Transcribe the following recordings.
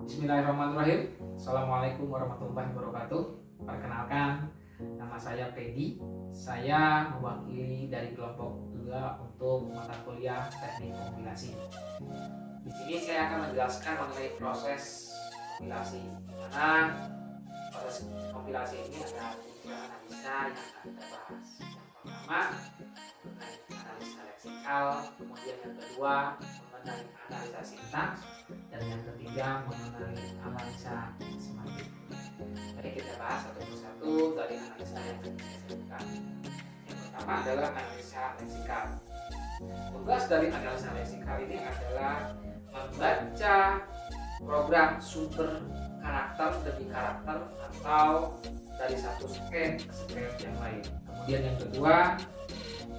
Bismillahirrahmanirrahim. Assalamualaikum warahmatullahi wabarakatuh. Perkenalkan, nama saya Pedi. Saya mewakili dari kelompok 2 untuk mata kuliah teknik kompilasi. Di sini saya akan menjelaskan mengenai proses kompilasi. Karena proses kompilasi ini ada 3 analisa yang akan kita bahas. Yang pertama mengenai analisa leksikal, kemudian yang kedua mengenai analisa sintaks, dan yang ketiga mengenai analisa semantik. Jadi kita bahas satu persatu dari analisa yang tadi saya sebutkan. Yang pertama adalah analisa leksikal. Tugas dari analisa leksikal ini adalah membaca program sumber karakter demi karakter atau dari satu scan ke scan yang lain. Kemudian yang kedua,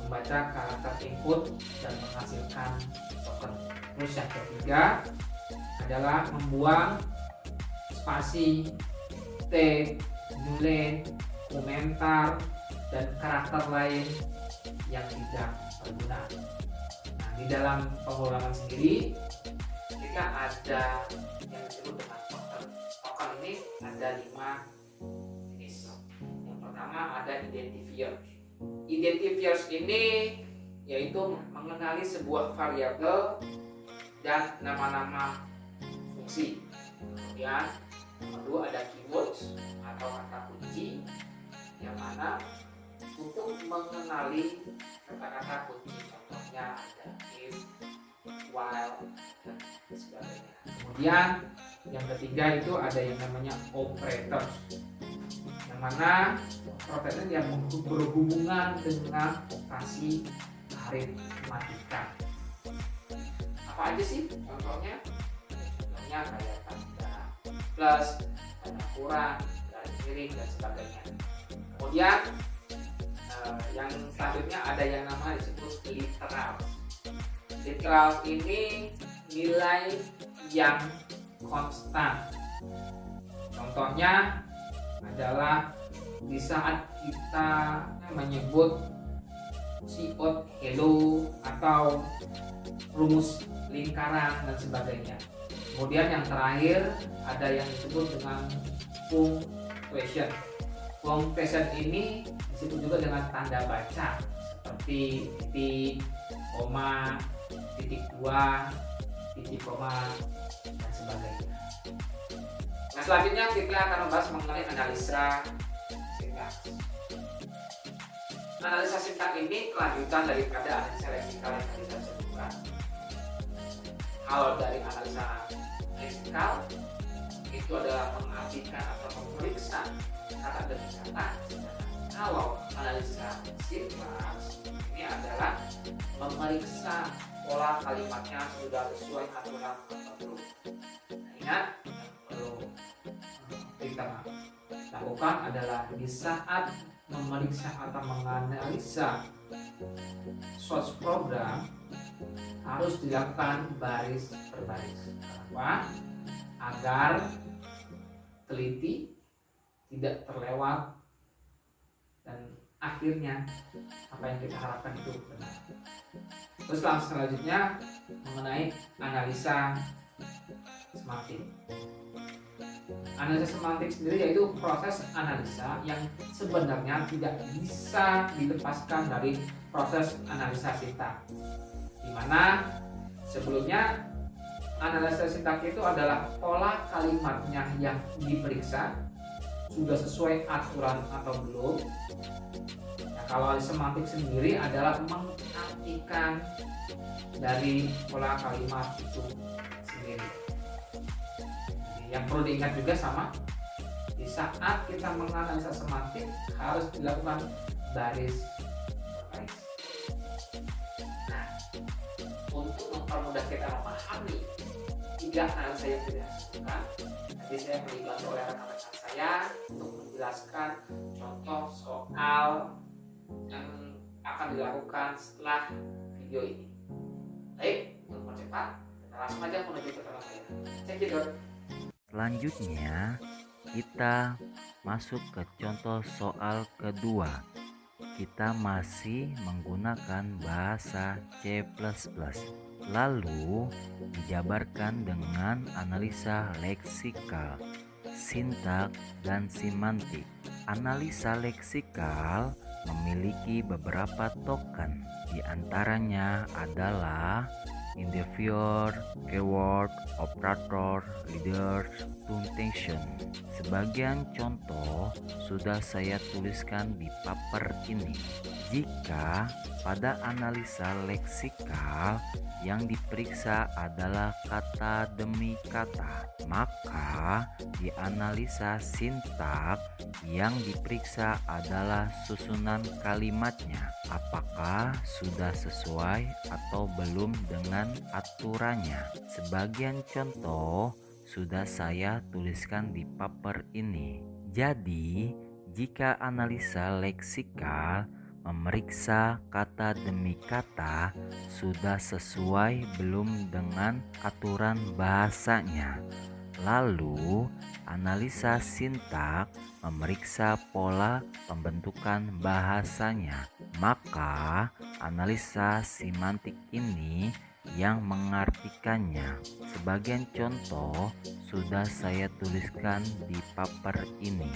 membaca karakter input dan menghasilkan token. Terus yang ketiga adalah membuang spasi, tag, nilai, komentar, dan karakter lain yang tidak berguna. Nah, di dalam pemrograman sendiri kita ada yang disebut dengan token. Token ini ada 5 jenis. Yang pertama ada identifier. Identifiers ini yaitu mengenali sebuah variabel dan nama-nama fungsi. Kemudian yang kedua ada keywords atau kata kunci, yang mana untuk mengenali kata-kata kunci, contohnya ada if, while, dan sebagainya. Kemudian yang ketiga itu ada yang namanya operator, yang mana operator yang berhubungan dengan operasi aritmatika. Apa aja sih contohnya? Contohnya kayak tanda plus, tanda kurang, garis miring, dan sebagainya. Kemudian yang selanjutnya ada yang namanya disebut literal. Literal ini nilai yang konstan. Contohnya adalah di saat kita menyebut cout hello atau rumus lingkaran dan sebagainya. Kemudian yang terakhir ada yang disebut dengan punctuation. Punctuation ini disebut juga dengan tanda baca seperti titik, koma, titik 2, titik koma, dan sebagainya. Nah, selanjutnya kita akan membahas mengenai analisa sintaks. Analisa sintaks ini kelanjutan daripada analisa leksikal yang tadi saya sebutkan. Kalau dari analisa leksikal itu adalah mengartikan atau memeriksa kata demi kata. Kalau analisa sintaks ini adalah memeriksa pola kalimatnya sudah sesuai aturan atau belum. Ingat, perlu kita lakukan adalah di saat memeriksa atau menganalisa source program harus dilakukan baris per baris. Kenapa? Agar teliti, tidak terlewat, dan akhirnya apa yang kita harapkan itu benar. Terus langsung selanjutnya mengenai analisa semantik. Analisa semantik sendiri yaitu proses analisa yang sebenarnya tidak bisa dilepaskan dari proses analisa sintaks, di mana sebelumnya analisa sintaks itu adalah pola kalimatnya yang diperiksa sudah sesuai aturan atau belum. Nah, kalau semantik sendiri adalah mengartikan dari pola kalimat itu sendiri. Yang perlu diingat juga sama, di saat kita menganalisa semantik harus dilakukan baris per baris. Nah, untuk mempermudah kita memahami 3 analisa yang tidak disebutkan, nanti saya dibantu oleh rekan-rekan saya untuk menjelaskan contoh soal yang akan dilakukan setelah video ini. Baik, untuk mempercepat, kita langsung aja menuju ke tempat saya. Check it out. Selanjutnya, kita masuk ke contoh soal kedua. Kita masih menggunakan bahasa C++, lalu dijabarkan dengan analisa leksikal, sintak, dan semantik. Analisa leksikal memiliki beberapa token, di antaranya adalah interviewer, keyword, operator, leader, punctuation. Sebagian contoh sudah saya tuliskan di paper ini. Jika pada analisa leksikal yang diperiksa adalah kata demi kata, maka di analisa sintak yang diperiksa adalah susunan kalimatnya, apakah sudah sesuai atau belum dengan aturannya. Sebagian contoh sudah saya tuliskan di paper ini. Jadi, jika analisa leksikal memeriksa kata demi kata sudah sesuai belum dengan aturan bahasanya. Lalu, analisa sintak memeriksa pola pembentukan bahasanya. Maka, analisa semantik ini yang mengartikannya. Sebagian contoh sudah saya tuliskan di paper ini.